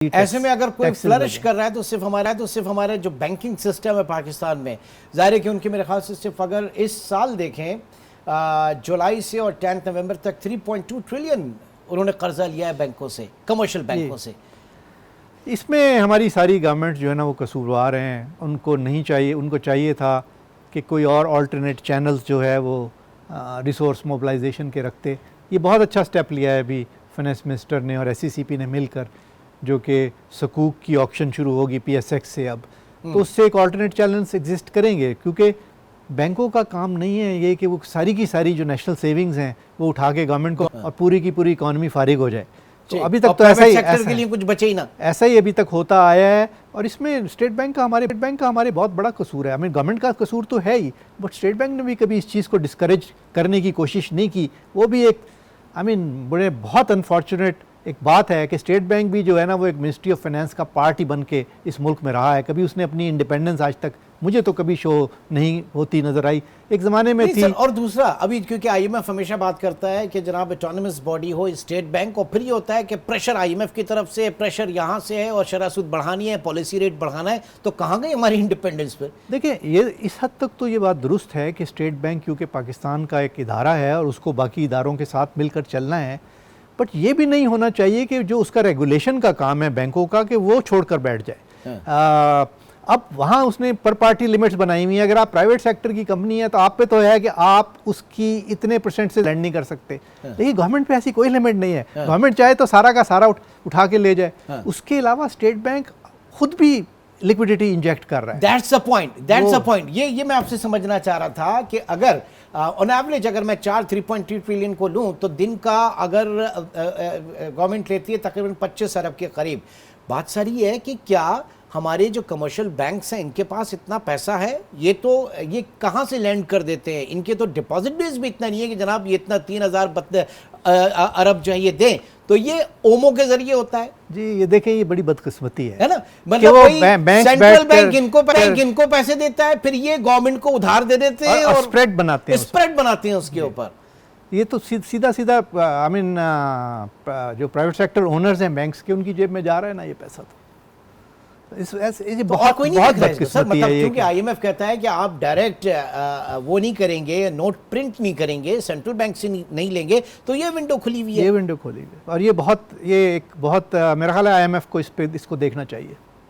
ऐसे में अगर कोई फ्लरिश कर रहा है तो सिर्फ हमारा जो बैंकिंग सिस्टम है पाकिस्तान में, जाहिर है कि उनके मेरे ख्याल से सिर्फ अगर इस साल देखें जुलाई से और 10 नवंबर तक 3.2 ट्रिलियन उन्होंने कर्जा लिया है बैंकों से, कमर्शियल बैंकों से। इसमें हमारी सारी गवर्नमेंट जो है ना वो कसूरवार हैं। उनको चाहिए था कि कोई और अल्टरनेट चैनल्स जो है वो रिसोर्स मोबिलाइजेशन के रखते। ये बहुत अच्छा स्टेप लिया है अभी फाइनेंस मिनिस्टर ने और SECP ने मिलकर, जो कि सकूक की ऑक्शन शुरू होगी PSX से अब, तो उससे एक अल्टरनेट चैनल्स एग्जिस्ट करेंगे, क्योंकि बैंकों का काम नहीं है ये कि वो सारी की सारी जो नेशनल सेविंग्स हैं वो उठा के गवर्नमेंट को और पूरी की पूरी इकॉनमी फारिग हो जाए। तो अभी तक तो ऐसा ही कुछ बचे ही ना, ऐसा ही अभी तक होता आया है। और इसमें स्टेट बैंक का हमारे बहुत बड़ा कसूर है। गवर्नमेंट का कसूर तो है ही, बट स्टेट बैंक ने भी कभी इस चीज़ को डिस्करेज करने की कोशिश नहीं की। वो भी एक बड़े बहुत अनफॉर्चुनेट एक बात है कि स्टेट बैंक भी जो है ना वो एक मिनिस्ट्री ऑफ फाइनेंस का पार्ट ही बन के इस मुल्क में रहा है। कभी उसने अपनी इंडिपेंडेंस आज तक मुझे तो कभी शो नहीं होती नजर आई, एक ज़माने में थी। और दूसरा, अभी क्योंकि IMF हमेशा बात करता है कि जनाब ऑटोनमस बॉडी हो स्टेट बैंक, और फिर ये होता है कि प्रेशर IMF की तरफ से, प्रेशर यहाँ से है और शरह सूद बढ़ानी है, पॉलिसी रेट बढ़ाना है, तो कहाँ गई हमारी इंडिपेंडेंस पर? देखिए, ये इस हद तक तो ये बात दुरुस्त है कि स्टेट बैंक क्योंकि पाकिस्तान का एक इदारा है और उसको बाकी इदारों के साथ मिलकर चलना है, बट ये भी नहीं होना चाहिए कि जो उसका रेगुलेशन का काम है बैंकों का, कि वो छोड़कर बैठ जाए। अब वहाँ उसने पर पार्टी लिमिट्स बनाई हुई है। अगर आप प्राइवेट सेक्टर की कंपनी है तो आप पे तो है कि आप उसकी इतने % से लैंड नहीं कर सकते, लेकिन गवर्नमेंट पे ऐसी कोई लिमिट नहीं है। गवर्नमेंट चाहे तो सारा का सारा उठा के ले जाए। उसके अलावा स्टेट बैंक खुद भी लिक्विडिटी इंजेक्ट कर रहा है। That's the point. ये मैं आपसे समझना चाह रहा था कि अगर ऑन एवरेज अगर मैं 3.3 ट्रिलियन को लूं तो दिन का अगर गवर्नमेंट लेती है तकरीबन 25 अरब के करीब। बात सारी है कि क्या हमारे जो कमर्शियल बैंक्स हैं इनके पास इतना पैसा है? ये कहाँ से लैंड कर देते हैं? इनके तो डिपॉजिट बेस भी इतना नहीं है कि जनाब ये इतना 3,000 अरब जो है ये दें, तो ये ओमो के जरिए होता है। जी, ये देखें, ये बड़ी बदकिस्मती है ना, मतलब सेंट्रल बैंक इनको पैसे देता है, फिर ये गवर्नमेंट को उधार दे देते हैं और स्प्रेड बनाते हैं उसके ऊपर। ये तो सीधा जो प्राइवेट सेक्टर ओनर्स हैं बैंक्स के, उनकी जेब में जा रहा है ना ये पैसा। बहुत सर, मतलब क्योंकि IMF कहता है कि आप डायरेक्ट वो नहीं करेंगे, नोट प्रिंट नहीं करेंगे, सेंट्रल बैंक से नहीं लेंगे, तो ये विंडो खुली हुई है। और ये एक बहुत मेरा ख्याल है IMF को इसको देखना चाहिए।